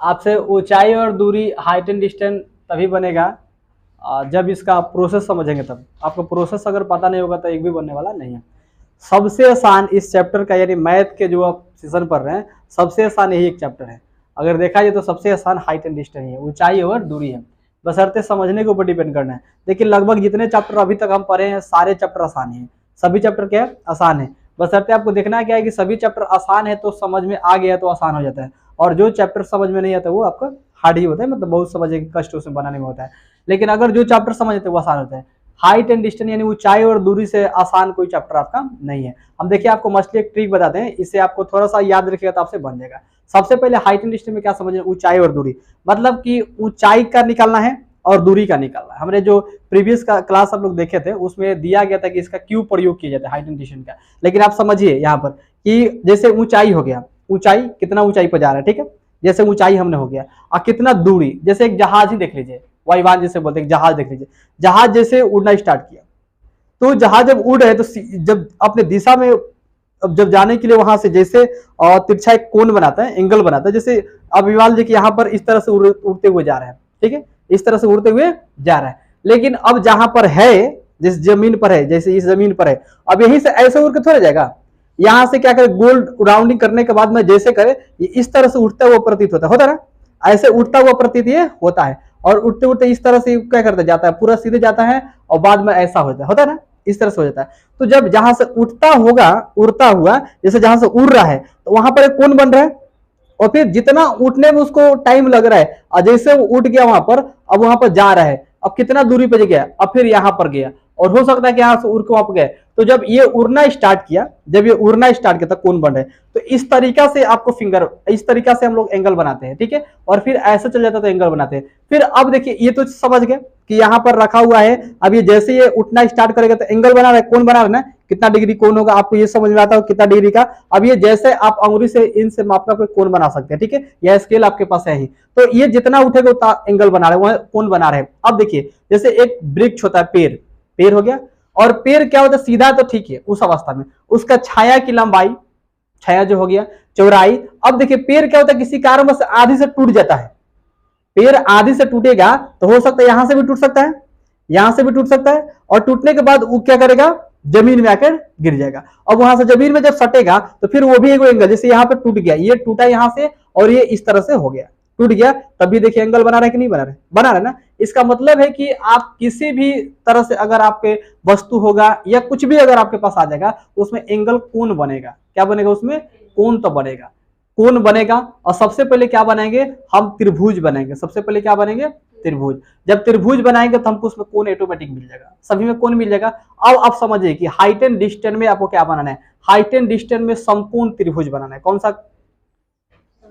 आपसे ऊंचाई और दूरी हाइट एंड डिस्टेंस तभी बनेगा जब इसका प्रोसेस समझेंगे तब। आपको प्रोसेस अगर पता नहीं होगा तो एक भी बनने वाला नहीं है। सबसे आसान इस चैप्टर का, यानी मैथ के जो आप सेशन पढ़ रहे हैं, सबसे आसान यही एक चैप्टर है। अगर देखा जाए तो सबसे आसान हाइट एंड डिस्टेंस है, ऊंचाई और दूरी है, बशर्ते समझने के ऊपर डिपेंड करना है। लेकिन लगभग जितने चैप्टर अभी तक हम पढ़े हैं सारे चैप्टर आसान हैं, सभी चैप्टर क्या है आसान है। बशर्ते आपको देखना क्या है कि सभी चैप्टर आसान है तो समझ में आ गया तो आसान हो जाता है, और जो चैप्टर समझ में नहीं आता वो आपका हार्ड ही होता है, मतलब बहुत समझे कष्ट उसमें बनाने में होता है। लेकिन अगर जो चैप्टर समझ आते हैं वो आसान होता है। हाइट एंड डिस्टेंस यानी ऊंचाई और दूरी से आसान कोई चैप्टर आपका नहीं है। हम देखिए आपको मछली एक ट्रिक बताते हैं, इससे आपको थोड़ा सा याद रखिएगा तो आपसे बन जाएगा। सबसे पहले हाइट एंड डिस्टेंस में क्या समझना, ऊंचाई और दूरी, मतलब कि ऊंचाई का निकालना है और दूरी का निकालना है। हमने जो प्रीवियस का क्लास आप लोग देखे थे उसमें दिया गया था कि इसका क्यों प्रयोग किया जाता है हाइट एंड डिस्टेंस का। लेकिन आप समझिए यहाँ पर कि जैसे ऊंचाई हो गया, ऊंचाई कितना ऊंचाई पर जा रहा है, ठीक है, जैसे ऊंचाई हमने हो गया, और कितना दूरी, जैसे एक जहाज ही देख लीजिए, वायुयान जैसे बोलते हैं, जहाज देख लीजिए, जहाज जैसे उड़ना स्टार्ट किया तो जहाज जब उड़ रहे तो जब अपने दिशा में, अब जब जाने के लिए वहां से जैसे तिरछा एक कोण बनाता है, एंगल बनाता है, जैसे अब मान लीजिए कि यहाँ पर इस तरह से उड़ते हुए जा रहे हैं, ठीक है, इस तरह से उड़ते हुए जा रहा है। लेकिन अब जहां पर है, जिस जमीन पर है, जैसे इस जमीन पर है, अब यहीं से ऐसे उड़ के थोड़ा जाएगा, यहां से क्या करे, गोल राउंडिंग करने के बाद में जैसे करे ये इस तरह से उठता हुआ प्रतीत होता है ना, ऐसे उठता हुआ प्रतीत ये होता है। और उठते उठते इस तरह से क्या करता जाता है, पूरा सीधे जाता है और बाद में ऐसा होता है ना, इस तरह से हो जाता है। तो जब जहां से उठता होगा, उड़ता हुआ, जैसे जहां से उड़ रहा है तो वहां पर एक कोण बन रहा है, और फिर जितना उठने में उसको टाइम लग रहा है, और जैसे वो उठ गया वहां पर, अब वहां पर जा रहा है, अब कितना दूरी पे गया, अब फिर यहां पर गया, और हो सकता है कि यहां से उड़ के वहां पर गए। तो जब ये उड़ना स्टार्ट किया, जब ये उड़ना स्टार्ट किया तो कोण बन रहे। तो इस तरीका से आपको फिंगर, इस तरीका से हम लोग एंगल बनाते हैं, ठीक है, और फिर ऐसे चल जाता तो एंगल बनाते हैं। फिर अब देखिए ये तो समझ गए कि यहाँ पर रखा हुआ है, अब ये जैसे ये उठना स्टार्ट करेगा तो एंगल बना रहा है, कोण बना रहा है ना, कितना डिग्री कोण होगा आपको ये समझ में आता है कितना डिग्री का। अब ये जैसे आप अंगुली से इनसे मापना कोई कोण बना सकते हैं, ठीक है, यह स्केल आपके पास है ही। तो ये जितना उठेगा उतना एंगल बना रहे हैं, कोण बना रहे हैं। अब देखिए जैसे एक वृक्ष होता है, पेड़, पेड़ हो गया, और पेड़ क्या होता है, सीधा तो ठीक है, उस अवस्था में उसका छाया की लंबाई, छाया जो हो गया, चौड़ाई। अब देखिए पेड़ क्या होता है, किसी कारण से आधी से टूट जाता है, पेड़ आधी से टूटेगा तो हो सकता है यहां से भी टूट सकता है, यहां से भी टूट सकता है, और टूटने के बाद वो क्या करेगा, जमीन में आकर गिर जाएगा। अब वहां से जमीन में जब सटेगा तो फिर वो भी एक एंगल, जैसे यहाँ पे टूट गया, ये टूटा यहां से और ये इस तरह से हो गया, टूट गया, तभी देखिए एंगल बना रहा है कि नहीं बना रहा है, बना रहा है ना। इसका मतलब है कि आप किसी भी तरह से अगर आपके वस्तु होगा या कुछ भी अगर आपके पास आ जाएगा उसमें एंगल कोण बनेगा, क्या बनेगा, उसमें कोण तो बनेगा, कोण बनेगा। और सबसे पहले क्या बनाएंगे हम, त्रिभुज बनाएंगे। सबसे पहले क्या बनेंगे, त्रिभुज। जब त्रिभुज बनाएंगे तो हमको उसमें कोण ऑटोमेटिक मिल जाएगा, सभी में कोण मिल जाएगा। अब आप समझिए कि हाइट एंड डिस्टेंस में आपको क्या बनाना है, हाइट एंड डिस्टेंस में समकोण त्रिभुज बनाना है। कौन सा,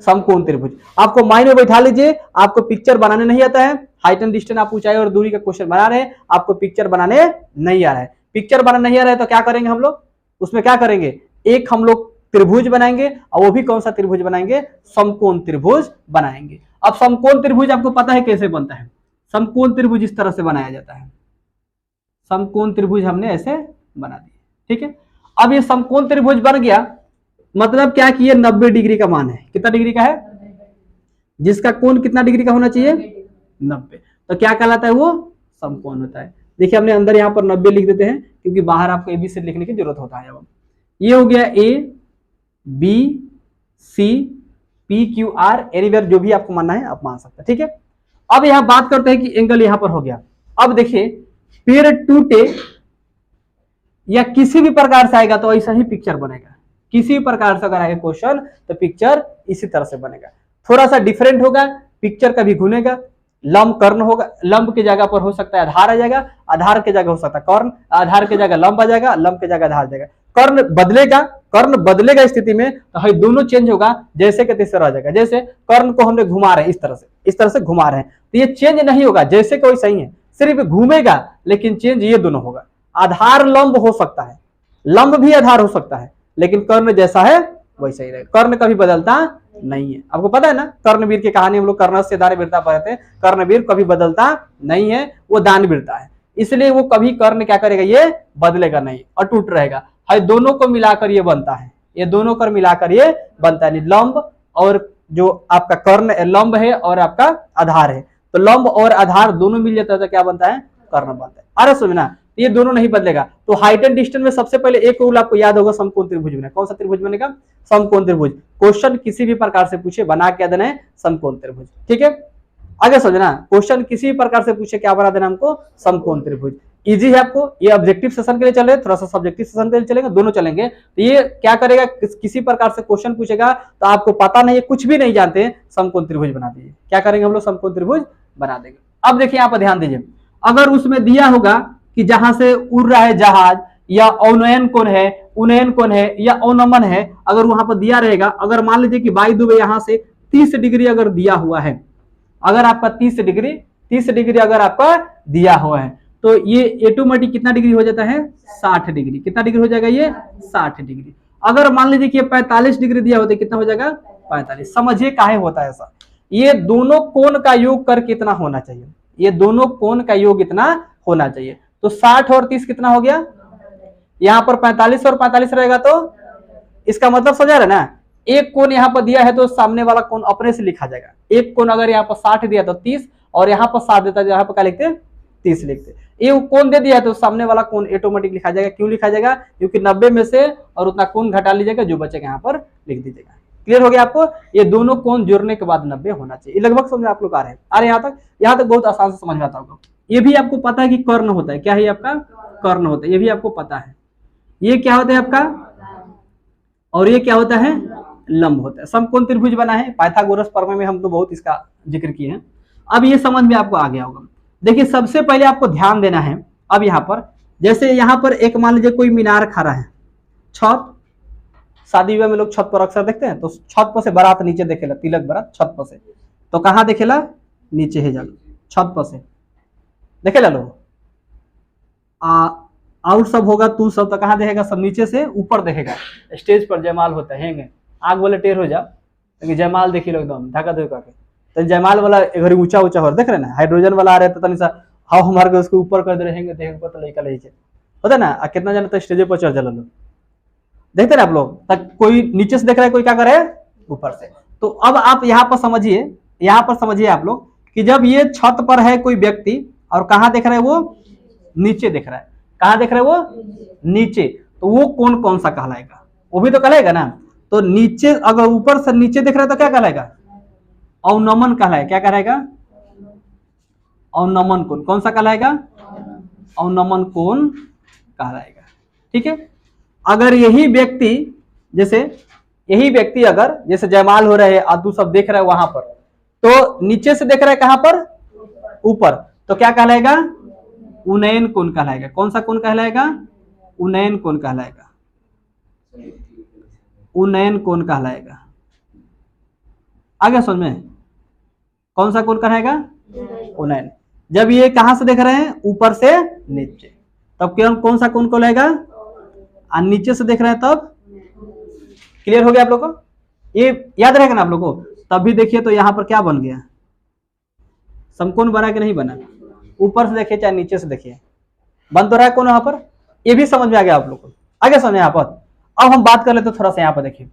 समकोण त्रिभुज। आपको माइंड में बैठा लीजिए, आपको पिक्चर बनाने नहीं आता है, हाइट एंड डिस्टेंस आप ऊंचाई और दूरी का क्वेश्चन बना रहे हैं, आपको पिक्चर बनाने नहीं आ रहा है, पिक्चर बनाने नहीं आ रहा है तो क्या करेंगे हम लोग, उसमें क्या करेंगे, एक हम लोग त्रिभुज बनाएंगे, और वो भी कौन सा त्रिभुज बनाएंगे, समकोण त्रिभुज बनाएंगे। अब समकोण त्रिभुज आपको पता है कैसे बनता है, समकोण त्रिभुज इस तरह से बनाया जाता है, समकोण त्रिभुज हमने ऐसे बना दिया, ठीक है। अब ये समकोण त्रिभुज बन गया, मतलब क्या कि ये 90 डिग्री का मान है, कितना डिग्री का है, जिसका कोण कितना डिग्री का होना चाहिए, 90, तो क्या कहलाता है, वो समकोण होता है। देखिए हमने अंदर यहाँ पर 90 लिख देते हैं क्योंकि बाहर आपको ए बी से लिखने की जरूरत होता है। अब ये हो गया A B C P Q R, anywhere जो भी आपको मानना है आप मान सकते हैं, ठीक है। अब यहां बात करते हैं कि एंगल यहां पर हो गया। अब देखिए पेड़ टूटे या किसी भी प्रकार से आएगा तो ऐसा ही पिक्चर बनेगा, किसी भी प्रकार से अगर आएगा क्वेश्चन तो पिक्चर इसी तरह से बनेगा। थोड़ा सा डिफरेंट होगा, पिक्चर कभी घूमेगा, लंब कर्ण होगा, लंब की जगह पर हो सकता है आधार आ जाएगा, आधार की जगह हो सकता है कर्ण, आधार की जगह लंब आ जाएगा, लंब की जगह आधार आ जाएगा, कर्ण बदलेगा, कर्ण बदलेगा स्थिति में तो दोनों चेंज होगा, जैसे के तैसे रह जाएगा। जैसे कर्ण को हमने घुमा रहे हैं इस तरह से घुमा रहे हैं तो ये चेंज नहीं होगा, जैसे कोई सही है, सिर्फ घूमेगा लेकिन चेंज ये दोनों होगा। आधार लंब हो सकता है, लंब भी आधार हो सकता है, लेकिन कर्ण जैसा है वैसा ही रहेगा, कर्ण कभी बदलता नहीं है। आपको पता है ना कर्णवीर की कहानी, हम लोग कर्ण से दानवीरता पढ़ते हैं, कर्णवीर कभी बदलता नहीं है, वो दानवीरता है, इसलिए वो कभी कर्ण क्या करेगा, ये बदलेगा नहीं, अटूट रहेगा। है दोनों को मिलाकर ये बनता है, ये दोनों कर मिलाकर ये बनता है, लंब और जो आपका कर्ण लंब है और आपका आधार है, तो लंब और आधार दोनों मिल जाता है तो क्या बनता है, कर्ण बनता है। अरे समझना, ये दोनों नहीं बदलेगा। तो हाइट एंड डिस्टेंस में सबसे पहले एक रूल आपको याद होगा, समकोण त्रिभुज बनेगा। कौन सा त्रिभुज बनेगा, समकोण त्रिभुज। क्वेश्चन किसी भी प्रकार से पूछे बना क्या देना है, समकोण त्रिभुज। ठीक है, आगे समझना, क्वेश्चन किसी भी प्रकार से पूछे क्या बना देना हमको, समकोण त्रिभुज। इजी है आपको, ये ऑब्जेक्टिव सेशन के लिए चल रहे, थोड़ा सा सब्जेक्टिव सेशन के लिए चलेगा, दोनों चलेंगे। तो ये क्या करेगा, किसी प्रकार से क्वेश्चन पूछेगा तो आपको पता नहीं है, कुछ भी नहीं जानते, समकोण त्रिभुज बना दीजिए। क्या करेंगे हम लोग, समकोण त्रिभुज बना देंगे। अब देखिए यहाँ पर ध्यान दीजिए, अगर उसमें दिया होगा कि जहां से उड़ रहा है जहाज, या अवनयन कोण है, उन्नयन कोण है, या अवनमन है, अगर वहां पर दिया रहेगा, अगर मान लीजिए कि बाई दुबे यहां से 30 डिग्री अगर दिया हुआ है, अगर आपका 30 डिग्री अगर आपका दिया हुआ है, तो ये ऑटोमेटिक कितना डिग्री हो जाता है, 60 डिग्री। कितना डिग्री हो जाएगा ये, 60 डिग्री। अगर मान लीजिए कि 45 डिग्री दिया होता है, कितना हो जाएगा, 45। समझिए काहे होता है ऐसा, ये दोनों कोण का योग कर कितना होना चाहिए, ये दोनों कोण का योग इतना होना चाहिए। तो 60 और 30 कितना हो गया, यहां पर 45 और 45 रहेगा, तो इसका मतलब समझा रहे ना, एक कोण यहां पर दिया है तो सामने वाला कोण अपने से लिखा जाएगा। एक कोण अगर यहाँ पर 60 दिया तो 30, और यहाँ पर 60 देता है, यहाँ पर क्या लिखते हैं, 30 लिखते। ये कोण दे दिया है तो सामने वाला कोण ऑटोमेटिक लिखा जाएगा। क्यों लिखा जाएगा, क्योंकि 90 में से और उतना कोण घटा लीजिएगा, जो बचेगा यहाँ पर लिख दीजिएगा। क्लियर हो गया आपको, ये दोनों कोण जोड़ने के बाद 90 होना चाहिए। लगभग समझ आप लोग आ रहे हैं, अरे यहाँ तक बहुत आसान से समझ में आता होगा। ये भी आपको पता है कि कर्ण होता है, क्या है आपका, कर्ण होता है, ये भी आपको पता है। ये क्या होता है आपका, और ये क्या होता है, लंब होता है। समकोण त्रिभुज बना है, पाइथागोरस प्रमेय में हम तो बहुत इसका जिक्र किए हैं। अब ये समझ में आपको आ गया होगा। देखिए सबसे पहले आपको ध्यान देना है, अब यहाँ पर जैसे यहाँ पर एक मान लीजिए कोई मीनार खड़ा है, छत, शादी विवाह में लोग छत पर अक्सर देखते हैं, तो छत पर से बारात नीचे देखेला, तिलक बारात छत पर से, तो कहाँ देखेला, नीचे है जालो, छत पर से देखेला लोग। आउट सब होगा, तू सब तो कहाँ देखेगा, सब नीचे से ऊपर देखेगा। स्टेज पर जयमाल होता है, हेंगे आग बोले टेर हो जा, लेकिन जयमाल देखी लो एकदम धक्का धोका के, तो जयमाल वाला एक ऊंचा ऊंचा हो देख रहे ना, हाइड्रोजन वाला आ रहा है तो तनी सा हवा मार के उसको ऊपर कर दे रहे हैं, देख तो लड़का लड़के होता है ना, कितना जाना तो स्टेज पर चढ़ जा लोग, देखते ना आप लोग, तक कोई नीचे से देख रहा है, कोई क्या करे ऊपर से। तो अब आप यहाँ पर समझिए, यहाँ पर समझिए आप लोग कि जब ये छत पर है कोई व्यक्ति और कहाँ देख रहा है, वो नीचे देख रहा है, कहाँ देख रहा है, वो नीचे, तो वो कौन कौन सा कहलाएगा, वो भी तो कहलाएगा ना। तो नीचे अगर ऊपर से नीचे देख रहा है तो क्या कहलाएगा, अवनमन कहलाएगा। क्या कहलाएगा, अवनमन कोण। कौन सा कहलाएगा, अवनमन कोण कहलाएगा। ठीक है, अगर यही व्यक्ति जैसे अगर जैसे जयमाल हो रहे हैं, आदू सब देख रहा है वहां पर, तो नीचे से देख रहा है कहां पर, ऊपर, तो क्या कहलाएगा, उन्नयन कोण कहलाएगा। कौन सा कोण कहलाएगा, उन्नयन कोण कहलाएगा, उन्नयन कोण कहलाएगा। आगे समझ में, कौन सा कोण कहलाएगा, उन्नयन। जब ये कहां से देख रहे हैं, ऊपर से नीचे, तब कौन सा कोण कहलाएगा, और नीचे से देख रहे हैं तब। क्लियर हो गया आप लोगों को, ये याद रहेगा ना आप लोगों को। तब भी देखिए तो यहां पर क्या बन गया, समकोण बना कि नहीं बना, ऊपर से देखिए चाहे नीचे से देखिए, बन तो रहा है कौन यहाँ पर, ये भी समझ में आ गया आप लोग को। आगे समझे यहाँ पर। अब हम बात कर लेते थोड़ा सा, यहाँ पर देखिए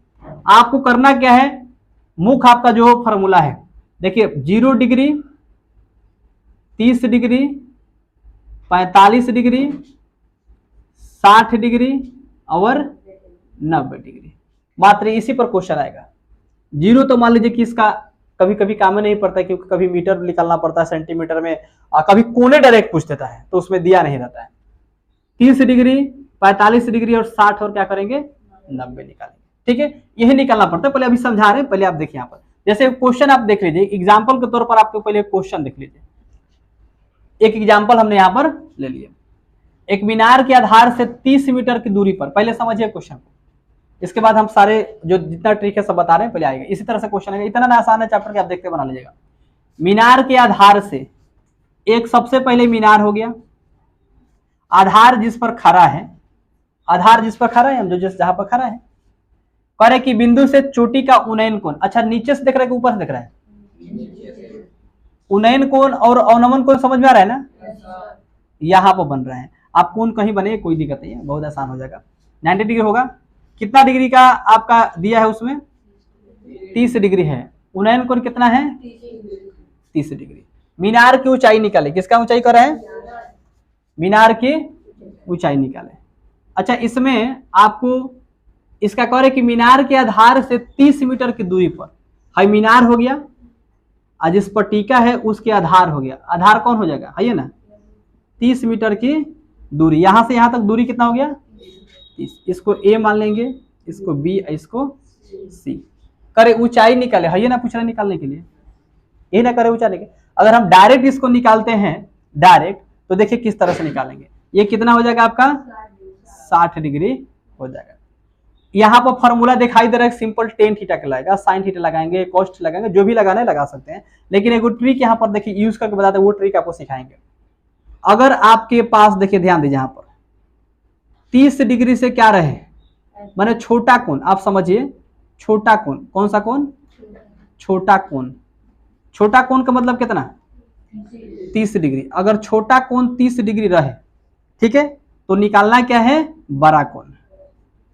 आपको करना क्या है, मुख आपका जो फॉर्मूला है, देखिए 0 डिग्री, 30 डिग्री, 45 डिग्री, 60 डिग्री और 90 डिग्री, मात्र इसी पर क्वेश्चन आएगा। 0 तो मान लीजिए कि इसका कभी कभी काम में नहीं पड़ता है, क्योंकि कभी मीटर निकालना पड़ता है, सेंटीमीटर में, कभी कोने डायरेक्ट पूछ देता है तो उसमें दिया नहीं रहता है। 30 डिग्री, 45 डिग्री और 60 और क्या करेंगे, 90 निकालेंगे। ठीक है, यही निकालना पड़ता है। पहले अभी समझा रहे हैं, पहले आप देखिए यहाँ पर, जैसे क्वेश्चन आप देख लीजिए, एग्जाम्पल के तौर पर आपको पहले क्वेश्चन देख लीजिए। एक एग्जाम्पल हमने यहाँ पर ले लिया, एक मीनार के आधार से 30 मीटर की दूरी पर, पहले समझिए क्वेश्चन को, इसके बाद हम सारे जो जितना ट्रिक है सब बता रहे हैं, पहले आएगा इसी तरह से क्वेश्चन है। इतना ना आसान है चैप्टर के, आप देखते बना लीजिएगा। मीनार के आधार से एक सबसे पहले मीनार हो गया, आधार जिस पर खड़ा है, आधार जिस पर खड़ा है, हम जो जिस जहां पर खड़ा है, कह रहे कि बिंदु से चोटी का उन्नयन कोण, अच्छा नीचे से देख रहा है कि ऊपर से देख रहा है, उन्नयन कोण और अवनमन कोण समझ में आ रहा है ना, यहां पर बन रहे हैं। आप कोण कहीं बने कोई दिक्कत नहीं है, बहुत आसान हो जाएगा। 90 डिग्री होगा, कितना डिग्री का आपका दिया है उसमें, 30 डिग्री है, उन्नयन कोण कितना है 30 डिग्री। मीनार की ऊंचाई निकाले, किसका ऊंचाई कर रहे हैं, मीनार की ऊंचाई निकाले। अच्छा इसमें आपको इसका कह रहे कि मीनार के आधार से 30 मीटर की दूरी पर, हाई मीनार हो गया और जिस पर टीका है उसके आधार हो गया, आधार कौन हो जाएगा है ना 30 मीटर की दूरी, यहां से यहां तक दूरी कितना हो गया 30, इसको ए मान लेंगे, इसको बी, इसको सी। करे ऊंचाई निकाले है ना, पूछ रहे निकालने के लिए, ये ना करे ऊंचाई के। अगर हम डायरेक्ट इसको निकालते हैं डायरेक्ट, तो देखिए किस तरह से निकालेंगे, ये कितना हो जाएगा आपका 60 डिग्री हो जाएगा। यहाँ पर फॉर्मूला दिखाई दे रहा है, सिंपल टेन थीटा का लगाएगा, साइन थीटा लगाएंगे, कॉस्ट लगाएंगे, जो भी लगाना है लगा सकते हैं, लेकिन एक ट्रिक यहाँ पर देखिए यूज करके बताते हैं, वो ट्रिक आपको सिखाएंगे। अगर आपके पास देखिए ध्यान दीजिए यहाँ पर 30 डिग्री से क्या रहे, माने छोटा कोण, आप समझिए छोटा कोण, कौन सा कोण, छोटा कोण। छोटा कोण का मतलब कितना 30 डिग्री। अगर छोटा कोण 30 डिग्री रहे, ठीक है, तो निकालना क्या है बड़ा कोण,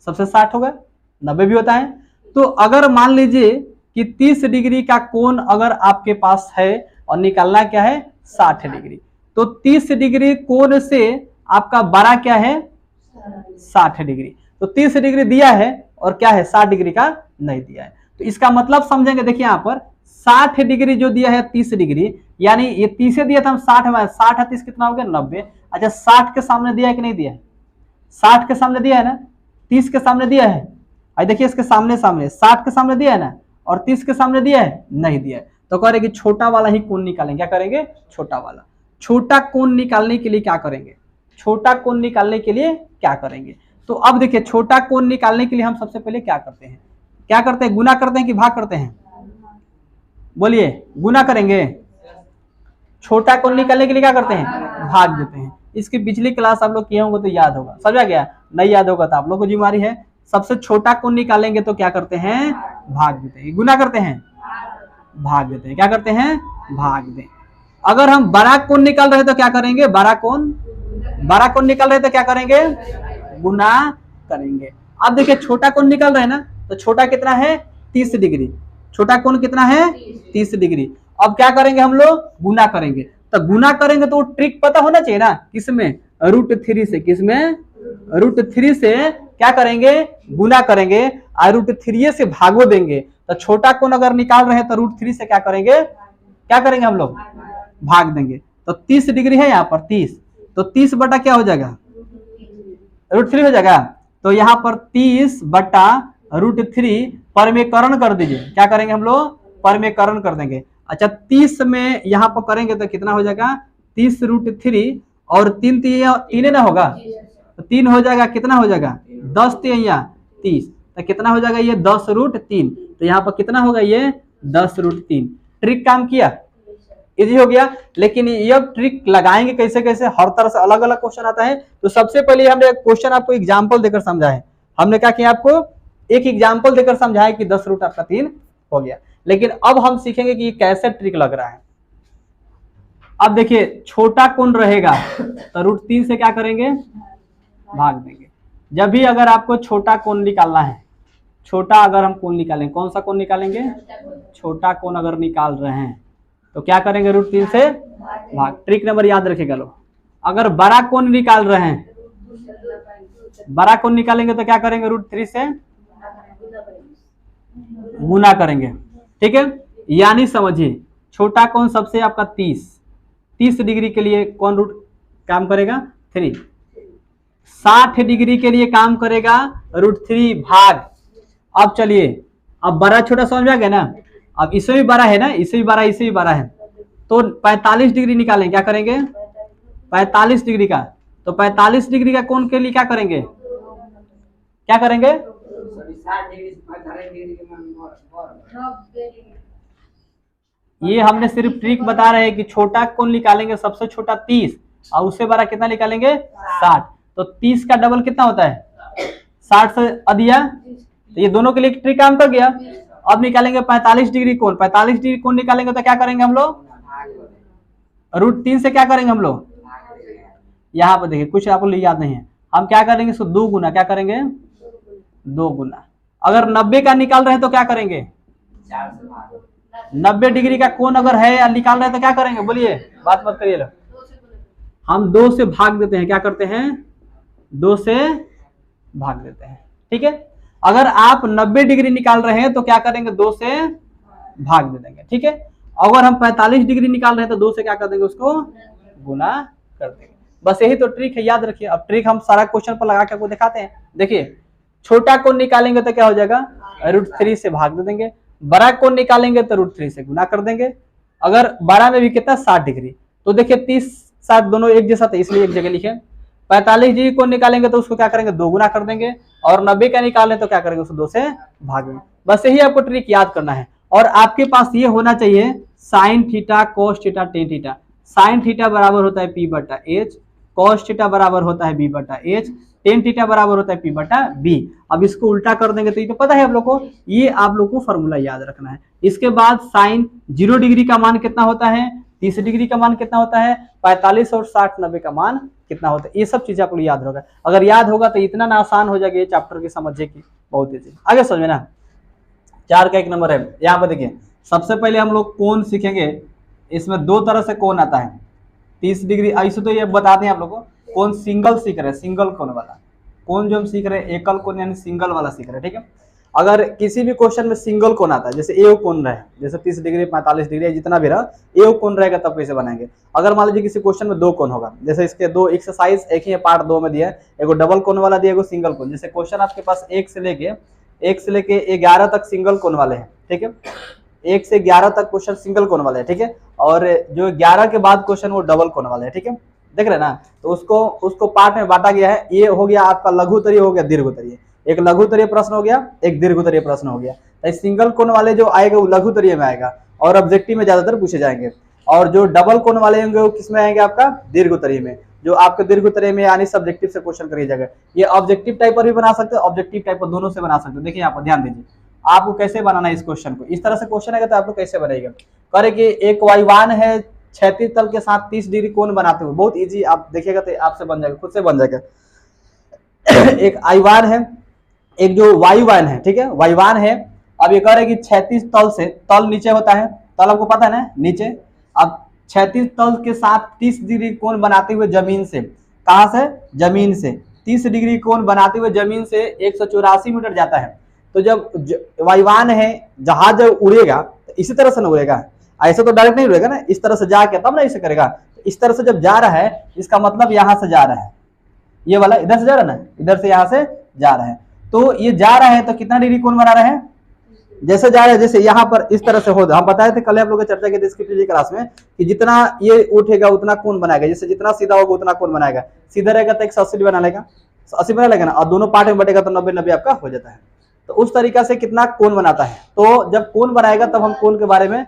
सबसे 60 होगा, 90 भी होता है। तो अगर मान लीजिए कि 30 डिग्री का कोण अगर आपके पास है और निकालना क्या है 60 डिग्री, तो 30 डिग्री कोण से आपका बड़ा क्या है 60 डिग्री। तो 30 डिग्री दिया है और क्या है 60 डिग्री का नहीं दिया है, तो इसका मतलब समझेंगे। देखिए यहाँ पर 60 डिग्री जो दिया है 30 डिग्री, यानी ये 30 दिया था हम 60 में, 60 है 30 कितना हो गया 90। अच्छा 60 के सामने दिया है कि नहीं दिया है, 60 के सामने दिया है ना, 30 के सामने दिया है, आई देखिए इसके सामने सामने 60 के सामने दिया है ना, और 30 के सामने दिया है नहीं दिया है, तो कह रहे कि छोटा वाला ही कोण निकालेंगे। क्या करेंगे छोटा वाला। छोटा कोण निकालने के लिए क्या करेंगे, छोटा कोण निकालने के लिए क्या करेंगे, तो अब देखिए छोटा कोण निकालने के लिए हम सबसे पहले क्या करते हैं, क्या करते हैं, गुना करते हैं कि भाग करते हैं, बोलिए गुना करेंगे। छोटा कोण निकालने के लिए क्या करते हैं भाग देते हैं। इसकी पिछली क्लास आप लोग किए होंगे तो याद होगा, समझा गया, नहीं याद होगा तो आप लोग को जिम्मेदारी है। सबसे छोटा कोण निकालेंगे तो क्या करते हैं भाग देते हैं, गुना करते हैं भाग देते हैं, क्या करते हैं भाग दें। अगर हम बड़ा कोण निकाल रहे तो क्या करेंगे, बड़ा कोण निकाल रहे तो क्या करेंगे गुना करेंगे। अब देखिए छोटा कोण निकाल रहे हैं ना, तो छोटा कितना है 30 डिग्री, छोटा कोण कितना है 30 डिग्री। अब क्या करेंगे हम लोग गुना करेंगे, तो गुना करेंगे तो ट्रिक पता होना चाहिए ना, किसमें √3 से, किसमें √3 से क्या करेंगे गुना करेंगे और √3 से भागो देंगे। तो छोटा कोण अगर निकाल रहे हैं तो √3 से क्या करेंगे हम लोग भाग देंगे। तो 30 डिग्री है यहाँ पर 30, तो 30 बटा क्या हो जाएगा √3 हो जाएगा। तो यहाँ पर 30 बटा √3 परमेकरण कर दीजिए, क्या करेंगे हम लोग परमेकरण कर देंगे। अच्छा 30 में यहाँ पर करेंगे तो कितना हो जाएगा 30 √3 और 3 ना होगा, तो 3 हो जाएगा, कितना हो जाएगा 10 3 30, तो कितना हो जाएगा ये 10 √3, तो यहाँ पर कितना होगा ये 10 √3। ट्रिक काम किया, इजी हो गया। लेकिन ये ट्रिक लगाएंगे कैसे कैसे, हर तरह से अलग अलग क्वेश्चन आता है। तो सबसे पहले हमने क्वेश्चन आपको एग्जाम्पल देकर समझाए, हमने क्या किया आपको एक एग्जाम्पल देकर समझाया कि 10 √ आपका 3 हो गया। लेकिन अब हम सीखेंगे कि कैसे ट्रिक लग रहा है। अब देखिए छोटा कोण रहेगा तो √3 से क्या करेंगे भाग देंगे। जब भी अगर आपको छोटा कोण निकालना है, छोटा अगर हम कोण निकालेंगे, कौन सा कोण निकालेंगे छोटा कोण अगर निकाल रहे हैं तो क्या करेंगे √3 से भाग। ट्रिक नंबर याद रखिएगा लोग। अगर बड़ा कोण निकाल रहे हैं, बड़ा कोण निकालेंगे तो क्या करेंगे √3 से गुना करेंगे, ठीक है। यानी समझिए छोटा कोण सबसे आपका 30 डिग्री के लिए कौन रूट काम करेगा 3, 60 डिग्री के लिए काम करेगा √3 भाग। अब चलिए अब बड़ा छोटा समझ में आ गया ना, अब इससे भी बड़ा है ना, इससे भी बड़ा, इससे भी बड़ा है, तो 45 डिग्री निकालेंगे, क्या करेंगे 45 डिग्री का। तो 45 डिग्री का कोण के लिए क्या करेंगे ये हमने सिर्फ ट्रिक बता रहे हैं कि छोटा कोण निकालेंगे सबसे छोटा 30 और उससे बड़ा कितना निकालेंगे 60। तो 30 का डबल कितना होता है 60 से अधिया, तो ये दोनों के लिए ट्रिक काम कर गया। अब निकालेंगे 45 डिग्री कोण, 45 डिग्री कोण निकालेंगे तो क्या करेंगे हम लोग √3 से क्या करेंगे हम लोग, यहाँ पर देखिए कुछ आपको याद नहीं है, हम क्या करेंगे इसको 2 गुना, क्या करेंगे 2 गुना। अगर 90 का निकाल रहे हैं तो क्या करेंगे 90 डिग्री का कोण अगर है या निकाल रहे हैं तो क्या करेंगे, बोलिए, बात मत करिए। हम 2 से भाग देते हैं, क्या करते हैं, 2 से भाग देते हैं, ठीक है। अगर आप 90 डिग्री निकाल रहे हैं तो क्या करेंगे, 2 से भाग दे देंगे, ठीक है। अगर हम 45 डिग्री निकाल रहे हैं तो 2 से क्या कर देंगे, उसको गुना कर देंगे। बस यही तो ट्रिक है, याद रखिए। अब ट्रिक हम सारा क्वेश्चन पर लगा के आपको दिखाते हैं। देखिए, छोटा कोण निकालेंगे तो क्या हो जाएगा, √3 से भाग दे देंगे। बड़ा कोण निकालेंगे तो √3 से गुना कर देंगे। अगर बड़ा में भी कितना, 60 डिग्री, तो देखिए 30 60 दोनों एक जैसा था, इसलिए एक जगह लिखे। 45 डिग्री कोण निकालेंगे तो उसको क्या करेंगे, 2 गुना कर देंगे। और 90 का निकालें तो क्या करेंगे, उसको 2 से भाग देंगे। बस यही आपको ट्रिक याद करना है। और आपके पास ये होना चाहिए sine theta, cos theta, tan theta. Sine theta बराबर होता है P/H, कोस थीटा बराबर होता है B/H, टेन थीटा बराबर होता है P/B। अब इसको उल्टा कर देंगे तो ये तो पता है आप लोग को, ये आप लोग को फॉर्मूला याद रखना है। इसके बाद साइन 0 डिग्री का मान कितना होता है, 30 डिग्री का मान कितना होता है, 45 और 60 90 का मान कितना होता है, ये सब चीजें आप लोग याद होगा। अगर याद होगा तो इतना ना आसान हो जाएगा ये चैप्टर की समझे की, बहुत ईजी। आगे समझ में ना। 4 का 1 नंबर है, यहाँ पर देखिए। सबसे पहले हम लोग कोण सीखेंगे। इसमें 2 तरह से कोण आता है, 30 डिग्री। ऐसे तो ये बता दें आप लोग को, कोण सिंगल सीख रहे हैं, सिंगल कोण वाला कोण जो हम सीख रहे हैं, एकल कोण यानी सिंगल वाला सीख रहे हैं, ठीक है। अगर किसी भी क्वेश्चन में सिंगल कोण आता है, जैसे ए कोण रहे, जैसे 30 डिग्री 45 डिग्री जितना भी रहा, ए कोण रहेगा तब कैसे बनाएंगे। अगर मान लीजिए किसी क्वेश्चन में 2 कोण होगा, जैसे इसके 2 एक्सरसाइज एक ही है, पार्ट 2 में दिया है, एगो डबल कोण वाला दिया, एगो सिंगल कोण। जैसे क्वेश्चन आपके पास 1 से लेके 11 तक सिंगल कोण वाले हैं, ठीक है। 1 से 11 तक क्वेश्चन सिंगल कोण वाले हैं, ठीक है। और जो 11 के बाद क्वेश्चन वो डबल कोण वाले हैं, ठीक है। देख रहे ना, तो उसको पार्ट में बांटा गया है। ये हो गया आपका लघुत्तरीय, हो गया दीर्घोत्तरीय। एक लघुत्तरीय प्रश्न हो गया, एक दीर्घोत्तरीय प्रश्न हो गया। तो सिंगल कोण वाले जो आएगा वो लघुत्तरीय में आएगा और ऑब्जेक्टिव में ज्यादातर पूछे जाएंगे। और जो डबल कोण वाले होंगे वो किसमें आएंगे, आपका दीर्घोत्तरीय में। जो आपके दीर्घोत्तरीय में यानी सब्जेक्टिव से क्वेश्चन करिए जाएगा। ये ऑब्जेक्टिव टाइप पर भी बना सकते हो, ऑब्जेक्टिव टाइप पर दोनों से बना सकते हो। देखिए यहाँ पर ध्यान दीजिए, आपको कैसे बनाना है इस क्वेश्चन को। इस तरह से क्वेश्चन आएगा तो आप लोग कैसे बनाएगा, करे कि एक y1 है, क्षैतिज तल के साथ 30 डिग्री कोण बनाते हुए। बहुत इजी, आप देखिएगा तो आपसे बन जाएगा, खुद से बन जाएगा। एक I1 है, एक जो y1 है, ठीक है, y1 है। अब ये कह रहे कि क्षैतिज तल से, तल नीचे होता है, तल आपको पता है ना, नीचे। अब क्षैतिज तल के साथ 30 डिग्री कोण बनाते हुए जमीन से, कहां से, जमीन से 30 डिग्री कोण बनाते हुए जमीन से 184 मीटर जाता है। तो जब y1 है, जहाज जब उड़ेगा तो इसी तरह से ना उड़ेगा, ऐसे तो डायरेक्ट नहीं उड़ेगा ना, इस तरह से जाके तब ना इसे करेगा। इस तरह से जब जा रहा है, इसका मतलब यहां से जा रहा है, ये वाला इधर से जा रहा है ना, इधर से यहां से जा रहा है। तो ये जा रहा है तो कितना डिग्री कोण बना रहे हैं, जैसे जा रहे हैं, जैसे यहाँ पर इस तरह से हो, हम बताए थे कल आप लोग चर्चा की थी इसकी पिछली क्लास में, कि जितना ये उठेगा उतना कोण बनाएगा। जैसे जितना सीधा होगा उतना कोण बनाएगा। सीधा रहेगा तो 180 बना लेगा, 80 बना लेगा ना, और दोनों पार्ट में बटेगा तो 90 आपका हो जाता है। तो उस तरीका से कितना कोण बनाता है। तो जब कोण बनाएगा तब हम कोण के बारे में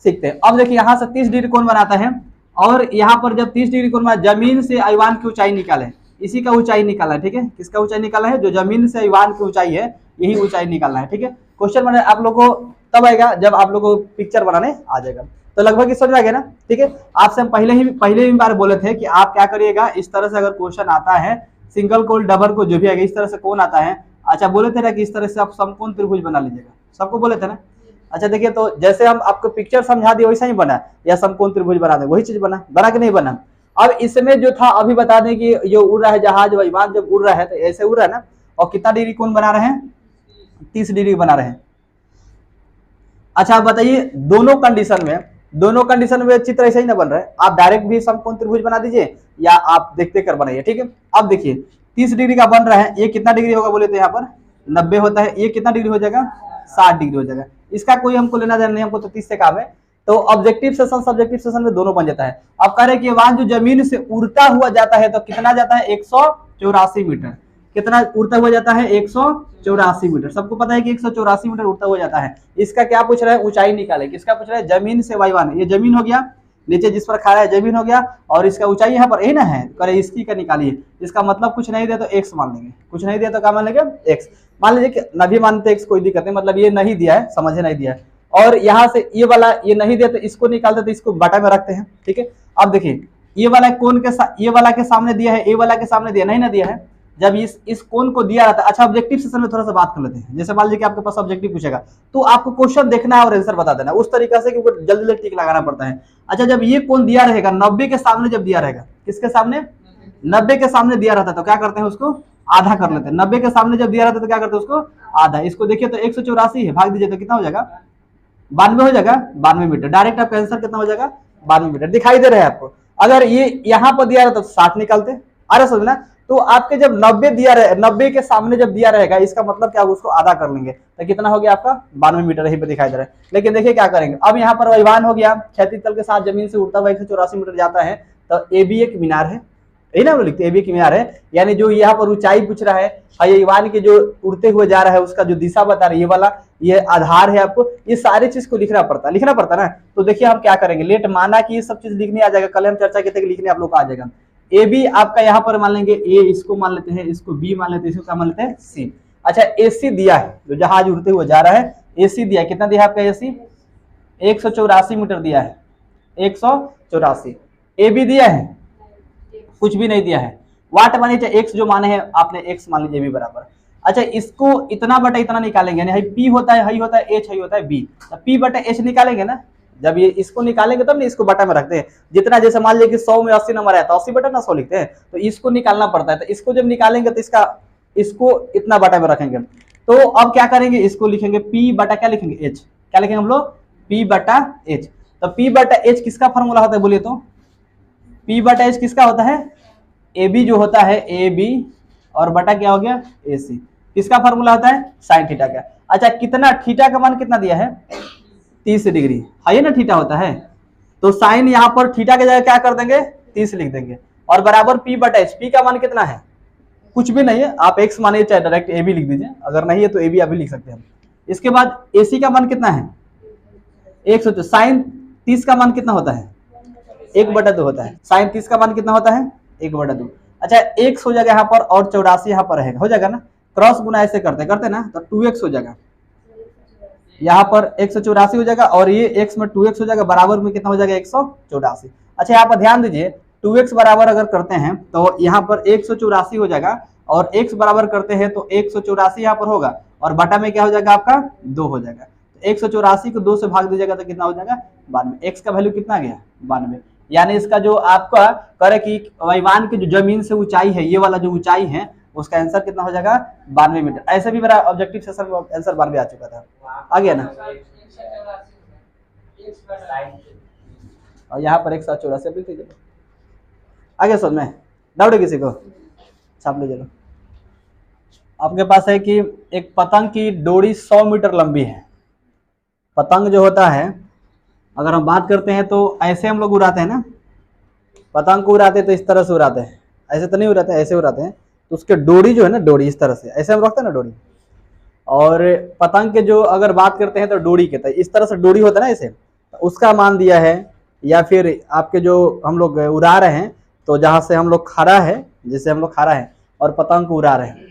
सीखते हैं। अब देखिए यहाँ से 30 डिग्री कोण बनाता है, और यहाँ पर जब 30 डिग्री कोण बना, जमीन से I1 की ऊंचाई निकाले, इसी का ऊंचाई निकाला है, ठीक है। किसका ऊंचाई निकाला है, जो जमीन से I1 की ऊंचाई है, यही ऊंचाई निकालना है, ठीक है। क्वेश्चन बनाने आप लोगों को तब आएगा जब आप लोगों को पिक्चर बनाने आ जाएगा। तो लगभग समझ आ गया ना, ठीक है। आपसे हम पहले ही बार बोले थे कि आप क्या करिएगा, इस तरह से अगर क्वेश्चन आता है, सिंगल कोण डबल को जो भी आएगा, इस तरह से कोण आता है, अच्छा बोले थे ना कि इस तरह से आप समकोण त्रिभुज बना लीजिएगा, सबको बोले थे ना। अच्छा देखिए, तो जैसे हम आपको पिक्चर समझा दिए वैसा ही बना, या समकोण त्रिभुज बना दे, वही चीज बना कि नहीं बना। अब इसमें जो था अभी बता दें कि जो उड़ रहा है जहाज, विमान जब उड़ रहा है तो ऐसे उड़ रहा है ना, और कितना डिग्री कोण बना रहे हैं, 30 डिग्री बना रहे हैं। अच्छा आप बताइए, दोनों कंडीशन में चित्र ऐसे ही ना बन रहा है। आप डायरेक्ट भी समकोण त्रिभुज बना दीजिए या आप देखते कर बनाइए, ठीक है। अब देखिए 30 डिग्री का बन रहा है, ये कितना डिग्री होगा बोले तो यहाँ पर 90 होता है, ये कितना डिग्री हो जाएगा, 60 डिग्री हो जाएगा। इसका कोई हमको लेना देना नहीं, हमको तो 30 से काम है। तो ऑब्जेक्टिव सेशन सब्जेक्टिव सेशन में दोनों बन जाता है। अब कह रहे हैं कि वहां जो जमीन से उड़ता हुआ जाता है तो कितना जाता है, 184 मीटर। कितना उड़ता हुआ जाता है, 184 मीटर। सबको पता है कि 184 मीटर उड़ता हुआ जाता है। इसका क्या पूछ रहा है, ऊंचाई निकाले। किसका पूछ रहा है, जमीन से y1, ये जमीन हो गया, नीचे जिस पर खड़ा है जमीन हो गया, और इसका ऊंचाई यहाँ पर यही ना है, करे इसकी का निकालिए। इसका मतलब कुछ नहीं दिया तो x मान लेंगे, कुछ नहीं दिया तो क्या मान लेंगे, x मान लीजिए कि नहीं मानते x कोई दिक्कत नहीं, मतलब ये नहीं दिया है, समझे नहीं दिया है। और यहाँ से ये वाला ये नहीं दिया तो इसको निकालते तो इसको बटा में रखते हैं, ठीक है। अब देखिए ये वाला कोण के ये वाला के सामने दिया है, ए वाला के सामने दिया नहीं ना दिया है, जब इस कोण को दिया रहता है। अच्छा, ऑब्जेक्टिव सेशन में थोड़ा सा बात कर लेते हैं। जैसे मान लीजिए कि आपके पास ऑब्जेक्टिव पूछेगा तो आपको क्वेश्चन देखना है और आंसर बता देना उस तरीके से, क्योंकि जल्दी जल्दी टिक लगाना पड़ता है। अच्छा, जब ये कोण दिया रहेगा 90 के सामने, जब दिया रहेगा किसके सामने, 90 के सामने दिया रहता है तो क्या करते हैं, उसको आधा कर लेते हैं। 90 के सामने जब दिया रहता है तो क्या करते हैं, उसको आधा। इसको देखिए तो 184 है, भाग दीजिए तो कितना हो जाएगा, 92 हो जाएगा, 92 मीटर। डायरेक्ट आपका आंसर कितना हो जाएगा, 92 मीटर। दिखाई दे रहा है आपको। अगर ये यहाँ पर दिया रहता तो 60 निकालते, अरे समझना। तो आपके जब 90 दिया रहे, 90 के सामने जब दिया रहेगा, इसका मतलब क्या, उसको आधा कर लेंगे तो कितना हो गया आपका, 92 मीटर यहीं पे दिखाई दे रहा है। लेकिन देखिए क्या करेंगे, अब यहाँ पर वैवान हो गया, क्षैतिज तल के साथ जमीन से उड़ता हुआ 184 मीटर जाता है, तो ए बी एक मीनार है, यही ना लिखते, ए बी की मीनार है। यानी जो यहाँ पर ऊंचाई पूछ रहा है, हवान के जो उड़ते हुए जा रहा है उसका जो दिशा बता रहा है, ये वाला ये आधार है। आपको ये सारी चीज को लिखना पड़ता ना। तो देखिए हम क्या करेंगे, लेट माना कि ये सब चीज लिखने आ जाएगा, कल हम चर्चा करते हैं लिखने आप लोग को आ जाएगा। ए बी आपका यहाँ पर मान लेंगे, ए इसको मान लेते हैं, इसको बी मान लेते हैं, इसको क्या मान लेते हैं, सी। अच्छा, ए सी दिया है, जो जहाज उड़ते हुए जा रहा है, ए सी दिया है, कितना दिया है आपका ए सी, 184 मीटर दिया है, 184। ए बी दिया है, कुछ भी नहीं दिया है। वाट माने चाहे एक्स जो माने हैं आपने, एक्स मान लीजिए भी बराबर। अच्छा, इसको इतना बटा इतना निकालेंगे, यानी पी होता है, हई होता है एच, हई होता है बी, तो पी बटा एच निकालेंगे ना। जब ये इसको निकालेंगे तब ना इसको बटा में रखते हैं। जितना जैसे मान लीजिए कि 100 में 80 नंबर आया तो 80 बटा ना 100 लिखते हैं, तो इसको निकालना पड़ता है। तो इसको जब निकालेंगे तो इसको इतना बटा में रखेंगे। तो अब क्या करेंगे, इसको लिखेंगे पी बटा क्या लिखेंगे, एच। क्या लिखेंगे हम लोग, पी बटा एच। तो पी बटा एच किसका फॉर्मूला होता है बोलिए तो, पी बटा एच किसका होता है, ए बी जो होता है, ए बी और बटा क्या हो गया, ए सी। किसका फॉर्मूला होता है, साइन थीटा का। अच्छा, कितना, थीटा का मान कितना दिया है, 30 डिग्री है ना, थीटा होता है। तो साइन यहाँ पर थीटा के जगह क्या कर देंगे, 30 लिख देंगे, और बराबर पी बटा एच। पी का मान कितना है, कुछ भी नहीं है, आप एक्स मानिए चाहे डायरेक्ट ए बी लिख दीजिए, अगर नहीं है तो ए बी अभी लिख सकते हैं। इसके बाद ए सी का मान कितना है, 100। साइन 30 का मान कितना होता है, 1/2 होता है। साइन 30 का मान कितना होता है, 1/2। अच्छा, 1 हो जाएगा यहाँ पर और 84 यहाँ पर रहेगा, हो जाएगा ना। क्रॉस गुना ऐसे करते ना तो 2x हो जाएगा, यहाँ पर 184 हो जाएगा और ये x में 2x हो जाएगा, बराबर में कितना हो जाएगा, 184। अच्छा, यहाँ पर ध्यान दीजिए, 2x बराबर अगर करते हैं तो यहाँ पर 184 हो जाएगा, और x बराबर करते हैं तो 184 यहाँ पर होगा, और बटा में क्या हो जाएगा आपका, 2 हो जाएगा। 184 को 2 से भाग दीजिएगा तो कितना हो जाएगा, 92। x का वैल्यू कितना आ गया, 92। यानी इसका जो आपका करे कि वैवान की जो जमीन से ऊंचाई है, ये वाला जो ऊंचाई है, उसका आंसर कितना हो जाएगा, 92 मीटर। ऐसे भी मेरा ऑब्जेक्टिव सेशन में आंसर 92 आ चुका था, आ गया ना। और यहाँ पर 184 लिख लीजिए, आगे समझ में डाउट है किसी को, छाप लीजिए। आपके पास है कि एक पतंग की डोरी 100 मीटर लंबी है। पतंग जो होता है, अगर हम बात करते हैं तो ऐसे हम लोग उड़ाते हैं ना, पतंग को उड़ाते हैं तो इस तरह से उड़ाते हैं, ऐसे तो नहीं उड़ाते हैं, ऐसे उड़ाते हैं। तो उसके डोरी जो है ना, डोरी इस तरह से ऐसे हम रखते हैं ना डोरी। और पतंग के जो अगर बात करते हैं तो डोरी के तो इस तरह से डोरी होता है ना ऐसे, तो उसका मान दिया है। या फिर आपके जो हम लोग उड़ा रहे हैं, तो जहाँ से हम लोग खड़ा है, जैसे हम लोग खड़ा है और पतंग को उड़ा रहे हैं,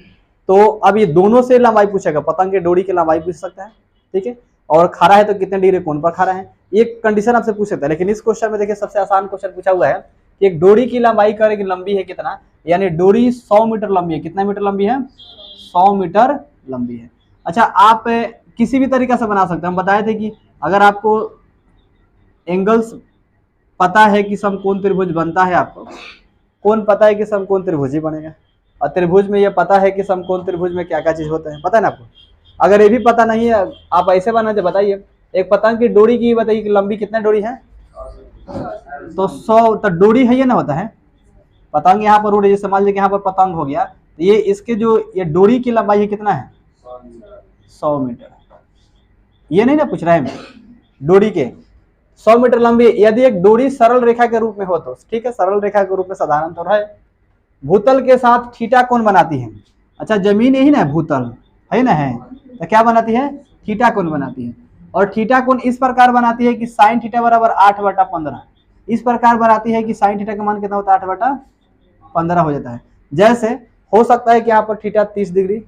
तो अब ये दोनों से लंबाई पूछेगा, पतंग के डोरी की लंबाई पूछ सकता है, ठीक है। और खड़ा है तो कितने डिग्री कोण पर खड़ा है, एक कंडीशन आपसे पूछ सकता है। लेकिन इस क्वेश्चन में देखिए सबसे आसान क्वेश्चन पूछा हुआ है कि एक डोरी की लंबाई करेगी, लंबी है कितना, यानी डोरी 100 मीटर लंबी है। कितना मीटर लंबी है, 100 मीटर लंबी है। अच्छा, आप किसी भी तरीका से बना सकते हैं। हम बताए थे कि अगर आपको एंगल्स पता है कि समकोण त्रिभुज बनता है, आपको कोण पता है कि समकोण त्रिभुज ही बनेगा, और त्रिभुज में यह पता है कि समकोण त्रिभुज में क्या क्या चीज होता है, पता है ना आपको। अगर ये भी पता नहीं है, आप ऐसे बनाते बताइए, एक पतंग की डोरी की बताइए कि लंबी कितना डोरी है, तो 100, तो डोरी है ये ना होता है। पतंग यहाँ पर उड़े, जैसे मान लीजिए यहाँ पर पतंग हो गया, तो ये इसके जो ये डोरी की लंबाई है कितना है, 100 मीटर। ये नहीं ना पूछ रहा है मैं, डोरी के 100 मीटर लंबी। यदि एक डोरी सरल रेखा के रूप में हो तो ठीक है, सरल रेखा के रूप में साधारण तौर है। भूतल के साथ थीटा कोण बनाती है। अच्छा, जमीन यही ना है, भूतल है ना, है तो क्या बनाती है, थीटा कोण बनाती है। और थीटा कोण इस प्रकार बनाती है कि साइन थीटा बराबर 8/15। इस प्रकार बनाती है कि साइन थीटा का मान कितना होता है, 8/15 हो जाता है। जैसे हो सकता है कि यहाँ पर theta 30 degree,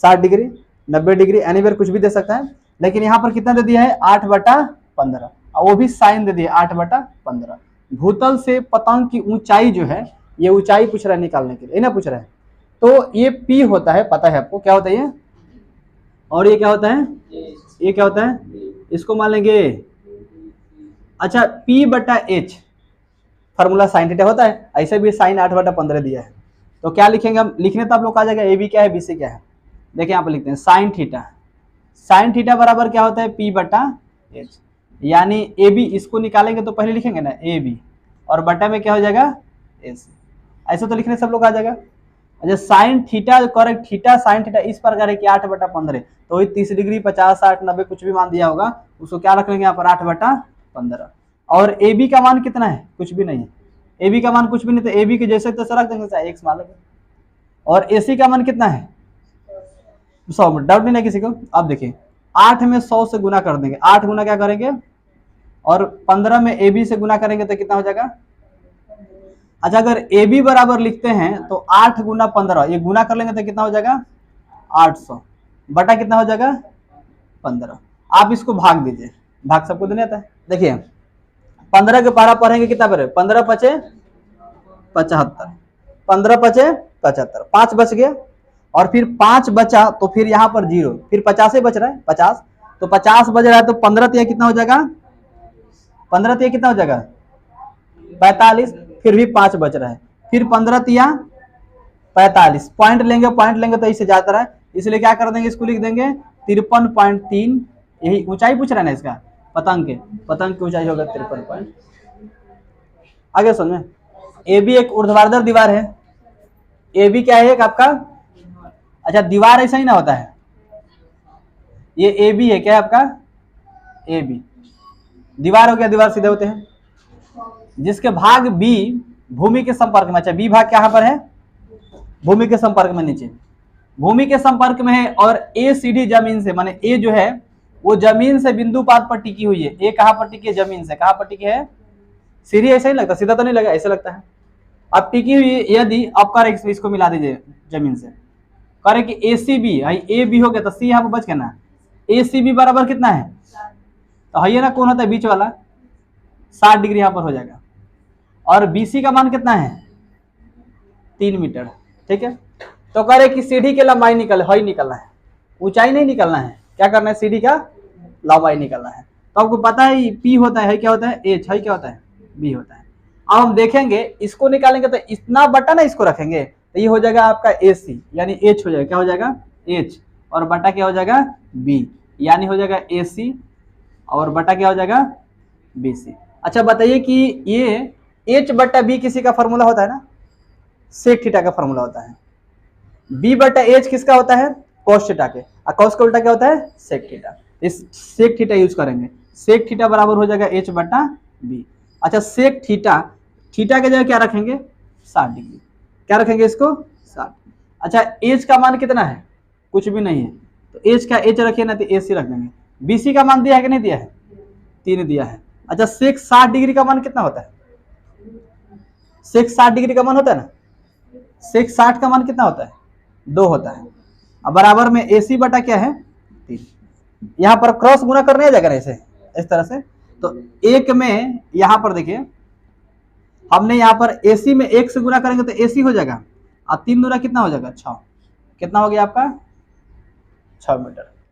60 degree, 90 degree, anywhere कुछ भी दे सकता है। लेकिन यहाँ पर कितना दे दिया है, 8/15, और वो भी साइन दे दिया 8/15। भूतल से पतंग की ऊंचाई जो है, ये ऊंचाई पूछ रहा है निकालने के लिए, ना पूछ रहा है। तो ये P होता है, पता है आपको क्या होता है ये, और ये क्या होता है, ये क्या होता है, इसको मान लेंगे, अच्छा P बटा H फार्मूला साइन थीटा होता है, ऐसे भी साइन 8/15 दिया है, तो क्या लिखेंगे हम, लिखने तो आप लोग आ जाएगा ए बी क्या है, बी सी क्या है, देखिए यहाँ पर लिखते हैं साइन थीटा, साइन थीटा बराबर क्या होता है P बटा H, यानी ए बी, इसको निकालेंगे तो पहले लिखेंगे ना ए बी, और बटा में क्या हो जाएगा ए सी, ऐसे तो लिखने सब लोग आ जाएगा। अच्छा sine theta correct, theta sine theta इस प्रकार है कि 8/15, तो वही 30 डिग्री 50 60 90 कुछ भी मान दिया होगा, उसको क्या रख लेंगे यहाँ पर 8/15, और ए बी का मान कितना है, कुछ भी नहीं है, ए बी का मान कुछ भी नहीं, तो ए बी के जैसे तैसे रख देंगे, चाहे एक्स मान लेंगे, और ए सी का मान कितना है 100, डाउट नहीं है किसी को। अब देखिए 8 में 100 से गुना कर देंगे, 8 गुना क्या करेंगे, और 15 में ए बी से गुना करेंगे तो कितना हो जाएगा, अच्छा अगर ए बी बराबर लिखते हैं तो 8 गुना 15, ये गुना कर लेंगे तो कितना हो जाएगा 800, बटा कितना हो जाएगा 15, आप इसको भाग दीजिए, भाग सबको देने आता है, देखिए 15 के पारा पढ़ेंगे कितना पर, 15 पचे 75, 15 पचे 75, 5 बच गया, और फिर 5 बचा तो फिर यहाँ पर 0, फिर 50 ही बच रहा है 50, तो 50 बच रहा है, तो 15 तिया कितना हो जाएगा, 15 तिया कितना हो जाएगा 45, फिर भी 5 बच रहा है, फिर 15 तिया 45, पॉइंट लेंगे तो इससे जाता रहा है, इसलिए क्या कर देंगे, इसको लिख देंगे 53.3, यही ऊंचाई पूछ रहा है ना इसका, पतंग की ऊंचाई होगा 53 पॉइंट। आगे सुन में, ए बी एक ऊर्ध्वाधर दीवार है, ए बी क्या है एक आपका, अच्छा दीवार ऐसा ही ना होता है, ये ए बी है क्या है आपका, ए बी दीवार हो गया, दीवार सीधे होते हैं, जिसके भाग बी भूमि के संपर्क में, अच्छा बी भाग क्या पर है, भूमि के संपर्क में, नीचे भूमि के संपर्क में है, और ए सीधी जमीन से, माने ए जो है वो जमीन से बिंदु पात पर टिकी हुई है, ए कहां पर टिकी है, जमीन से, कहां पर टिकी है, सीधी ऐसा ही लगता, सीधा तो नहीं लगा, ऐसा लगता है, अब टिकी हुई, यदि अब करे इसको मिला दीजिए जमीन से, करे कि ए सी बी, ए बी हो गया तो सी यहाँ पर बच गया ना, ए सी बी बराबर कितना है, तो है ना कौन होता है बीच वाला, 60 डिग्री यहाँ पर हो जाएगा, और बीसी का मान कितना है 3 मीटर, ठीक है, तो कह रहे कि सीढ़ी की लंबाई निकलना है, ऊंचाई नहीं निकलना है, क्या करना है, सीढ़ी का लंबाई निकलना है, तो आपको पता है पी होता है क्या होता है एच, है क्या होता है बी होता है। अब हम देखेंगे इसको निकालेंगे तो इतना बटा ना इसको रखेंगे तो ये हो जाएगा आपका ए सी, यानी एच हो जाएगा, क्या हो जाएगा एच, और बटा क्या हो जाएगा बी, यानी हो जाएगा ए सी, और बटा क्या हो जाएगा बी सी। अच्छा बताइए कि ये एच बटा बी किसी का फॉर्मूला होता है ना, सेक थीटा का फॉर्मूला होता है, बी बटा एच किसका होता है कॉस थीटा के, और कॉस का उल्टा क्या होता है सेक थीटा, इस सेक थीटा यूज करेंगे, सेक थीटा बराबर हो जाएगा एच बटा बी। अच्छा सेक थीटा, थीटा के जगह क्या रखेंगे 60 डिग्री, क्या रखेंगे इसको 60। अच्छा एच का मान कितना है, कुछ भी नहीं है, तो एच का एच रखिए ना तो ए सी रख देंगे, बीसी का मान दिया है कि नहीं दिया है 3 दिया है। अच्छा सेक 60 डिग्री का मान कितना होता है, सेक 60 डिग्री का मान होता है ना, सेक 60 का मान कितना होता है 2 होता है, अब बराबर में ए सी बटा क्या है 3, यहाँ पर क्रॉस गुना करने आ जाएगा ना ऐसे इस तरह से, तो एक में यहाँ पर देखिए हमने यहाँ पर AC में 1 से गुना करेंगे तो AC हो जाएगा, और 3 दूना कितना हो जाएगा 6, कितना हो गया आपका 6 मीटर।